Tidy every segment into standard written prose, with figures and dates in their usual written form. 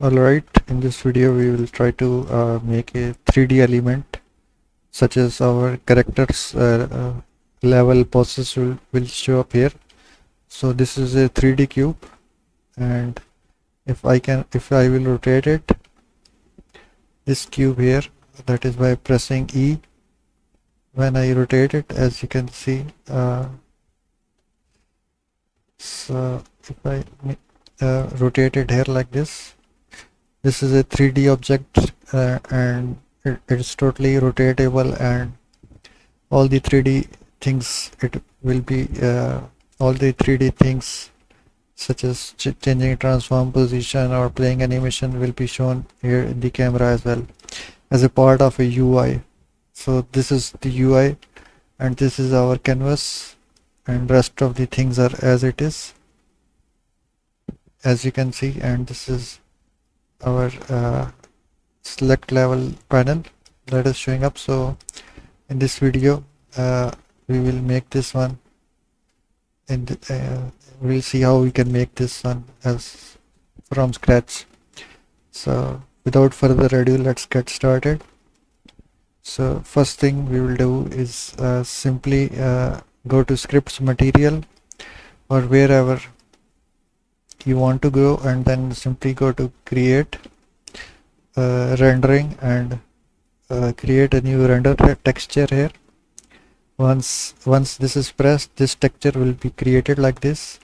Alright, in this video we will try to make a 3D element such as our characters level poses will show up here. So this is a 3D cube, and if I will rotate it, this cube here, that is by pressing E. When I rotate it, as you can see, so if I rotate it here like this is a 3D object, and it's totally rotatable, and all the 3D things, it will be all the 3D things such as changing transform position or playing animation will be shown here in the camera as well as a part of a UI. So this is the UI, and this is our canvas, and rest of the things are as it is, as you can see. And this is our select level panel that is showing up. So in this video we will make this one, and we'll see how we can make this one as from scratch. So without further ado, let's get started. So first thing we will do is simply go to scripts material or wherever you want to go, and then simply go to create rendering, and create a new render texture here. Once this is pressed, this texture will be created like this.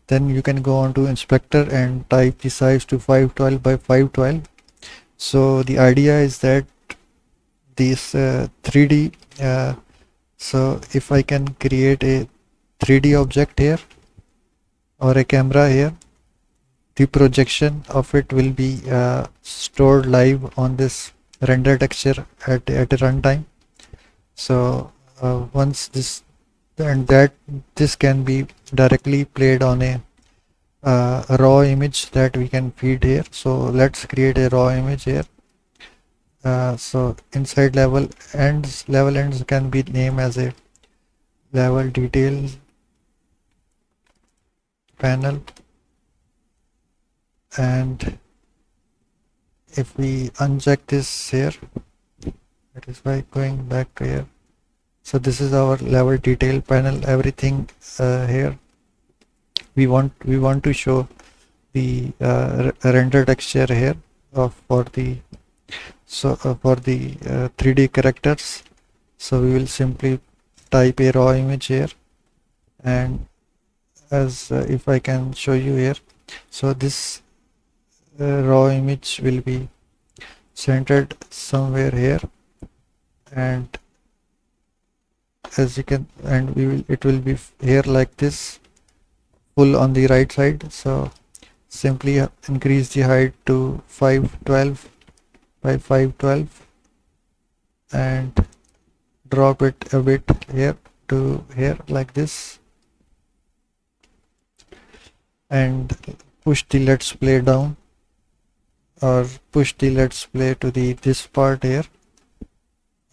Then you can go on to inspector and type the size to 512 by 512. So the idea is that this 3D, so if I can create a 3D object here or a camera here, the projection of it will be stored live on this render texture at a runtime. So once this and that, this can be directly played on a raw image that we can feed here. So let's create a raw image here. So inside level ends can be named as a level detail panel, and if we uncheck this here, that is by going back to here. So this is our level detail panel. Everything here we want to show the render texture here for the 3D characters. So we will simply type a raw image here, and as if I can show you here, so this raw image will be centered somewhere here, and as you can, and it will be here like this, full on the right side. So simply increase the height to 512 by 512 and drop it a bit here to here like this, and push the let's play down, or push the let's play to this part here,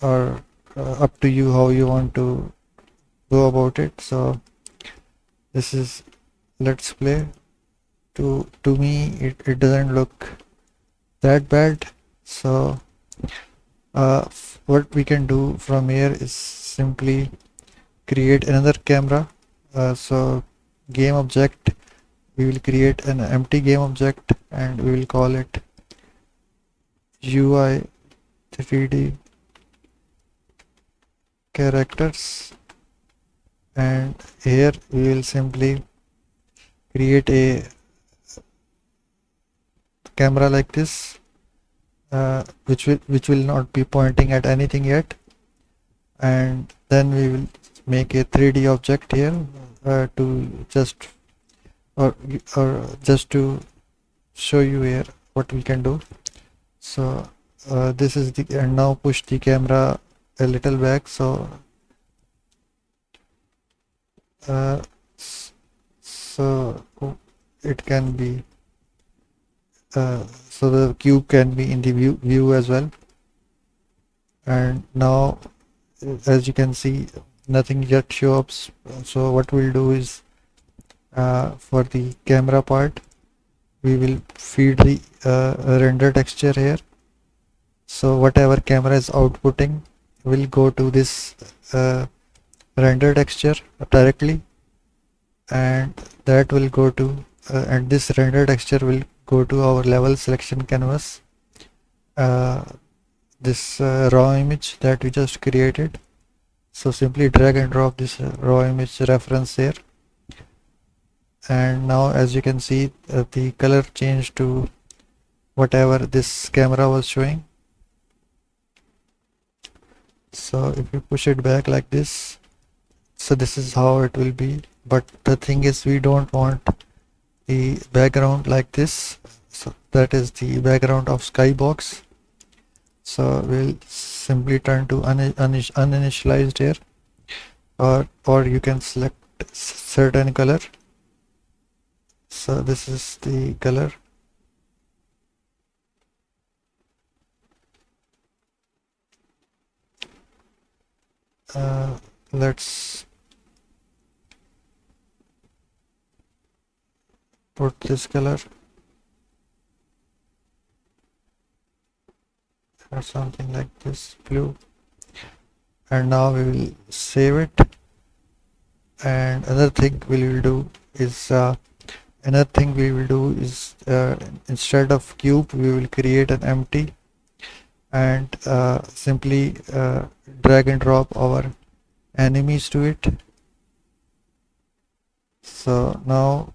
or up to you how you want to go about it. So this is let's play. To me it doesn't look that bad. So what we can do from here is simply create another camera. So game object, we will create an empty game object, and we will call it UI 3D characters, and here we will simply create a camera like this, which will not be pointing at anything yet, and then we will make a 3D object here to just just to show you here what we can do. So this is the, and now push the camera a little back, so so it can be so the cube can be in the view as well. And now as you can see, nothing yet shows up. So what we'll do is for the camera part, we will feed the render texture here. So whatever camera is outputting will go to this render texture directly, and that will go to and this render texture will go to our level selection canvas, uh, this raw image that we just created. So simply drag and drop this raw image reference here, and now as you can see the color changed to whatever this camera was showing. So if you push it back like this, so this is how it will be. But the thing is, we don't want the background like this. So that is the background of skybox. So we'll simply turn to uninitialized here, or you can select certain color. So this is the color. Let's put this color or something like this, blue, and now we will save it. And another thing we will do is instead of cube we will create an empty, and simply drag and drop our enemies to it. So now,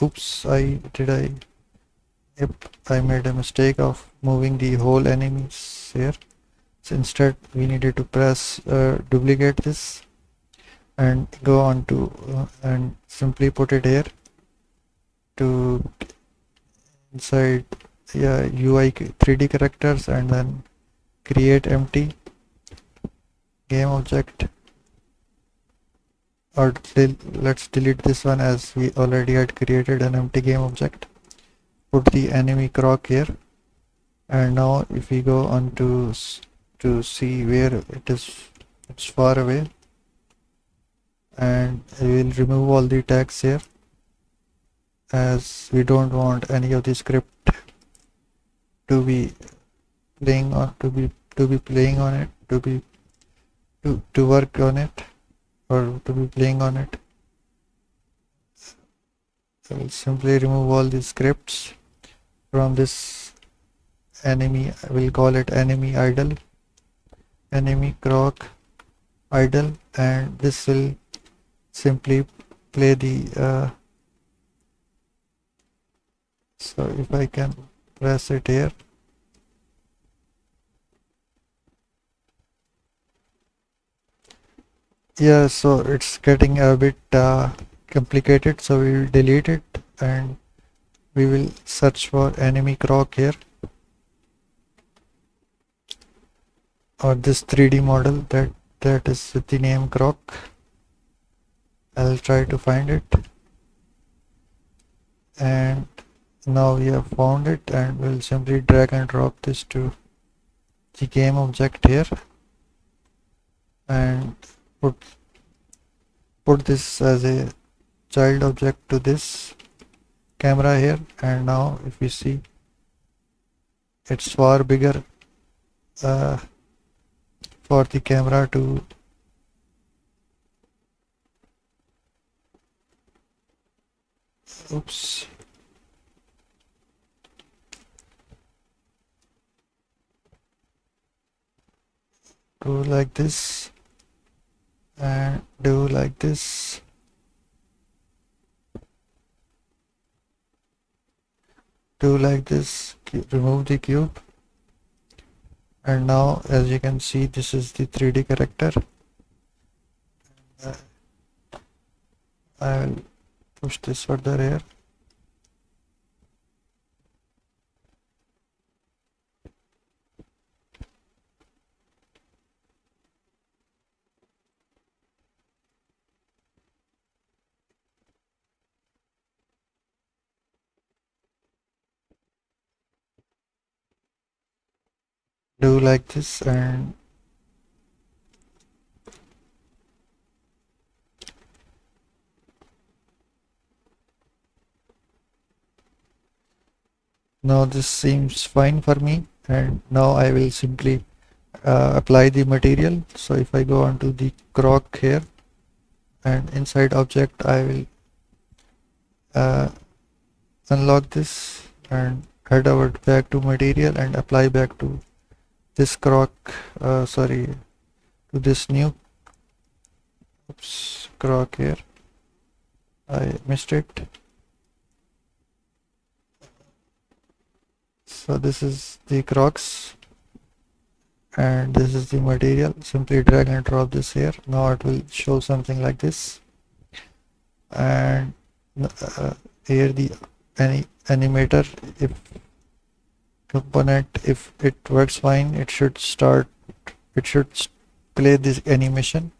oops, yep, I made a mistake of moving the whole enemies here. So instead we needed to press duplicate this and go on to and simply put it here to inside, yeah, UI 3D characters, and then create empty game object, or let's delete this one as we already had created an empty game object. Put the enemy croc here, and now if we go on to see where it is, it's far away, and we will remove all the tags here as we don't want any of the script to be playing on playing on it, to work on it, or to be playing on it. So we'll simply remove all the scripts from this enemy. I will call it enemy idle, enemy croc idle, and this will simply play the so if I can press it here, yeah, so it's getting a bit complicated, so we will delete it and we will search for enemy croc here, or this 3D model that is with the name croc. I'll try to find it, and now we have found it, and we'll simply drag and drop this to the game object here, and put this as a child object to this camera here. And now if we see, it's far bigger uh, for the camera to oops do like this and do like this, do like this, remove the cube, and now as you can see, this is the 3D character. I will push this further here. Do like this, and Now this seems fine for me, and now I will simply apply the material. So if I go onto the croc here and inside object, I will uh, unlock this and head over back to material and apply back to this croc, sorry, to this new croc here. I missed it. So this is the crocs and this is the material. Simply drag and drop this here. Now it will show something like this, and here the any animator, if component, if it works fine, it should play this animation,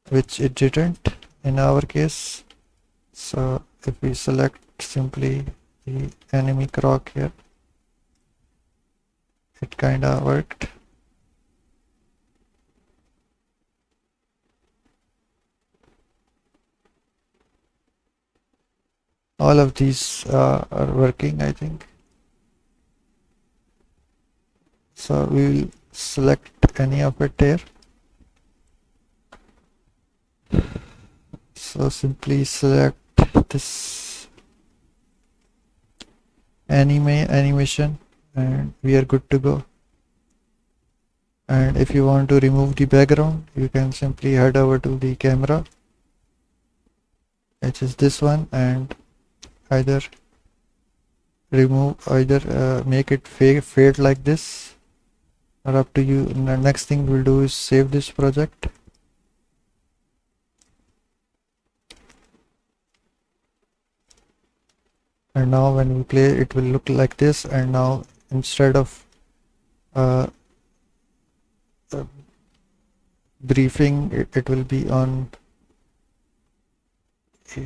which it didn't in our case. So if we select simply the enemy croc here, it kinda worked. All of these are working, I think. So we will select any of it here. So simply select this animation and we are good to go. And if you want to remove the background, you can simply head over to the camera, which is this one, and either make it fade like this, or up to you. And the next thing we'll do is save this project. And now when we play, it will look like this. And now instead of briefing, it will be on,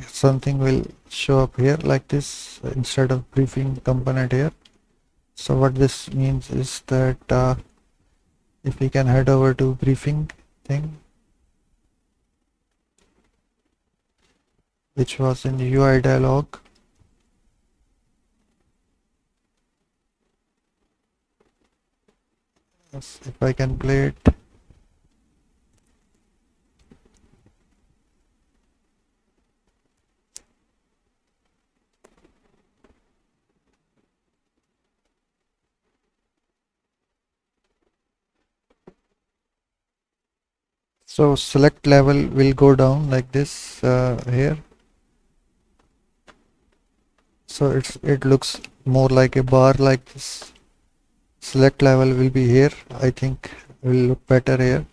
something will show up here like this instead of briefing component here. So what this means is that if we can head over to briefing thing, which was in the UI dialog, if I can play it. So select level will go down like this here. So it looks more like a bar like this. Select level will be here. I think will look better here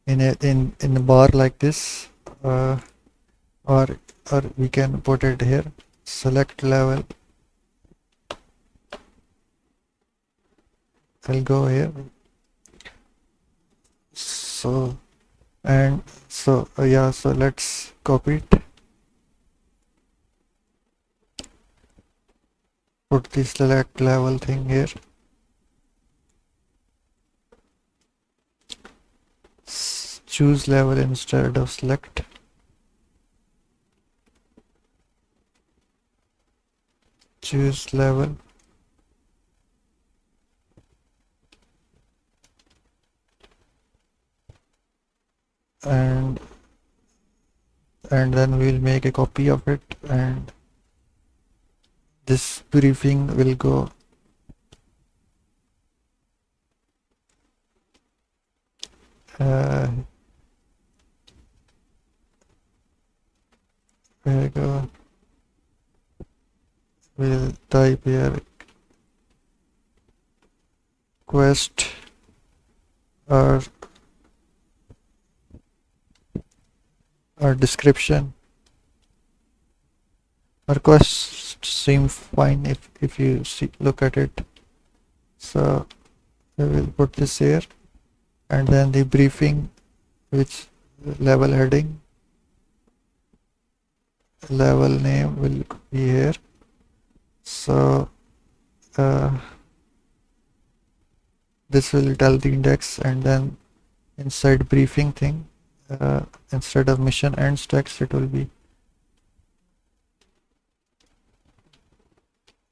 in a bar like this, or we can put it here. Select level will go here. So and so yeah, so let's copy it, put the select level thing here, choose level instead of select, choose level, and then we'll make a copy of it, and this briefing will go there we go. We'll type here quest or description. Our quest seem fine if you look at it. So we will put this here, and then the briefing, which level heading, level name will be here. So this will tell the index, and then inside briefing thing, instead of mission ends text, it will be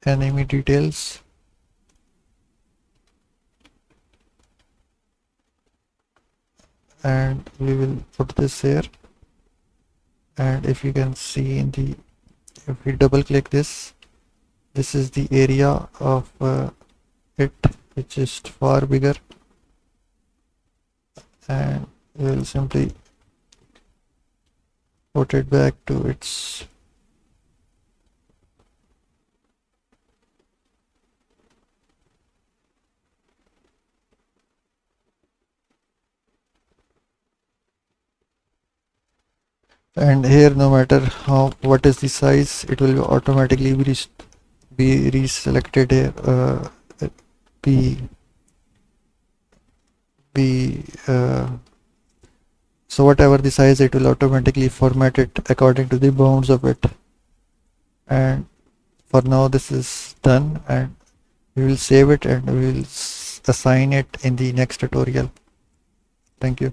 enemy details, and we will put this here. And if you can see in the, if we double click this is the area of it, which is far bigger, and we will simply put it back to its and here no matter how what is the size, it will automatically be reselected here, be be so whatever the size, it will automatically format it according to the bounds of it. And for now this is done, and we will save it and we will assign it in the next tutorial. Thank you.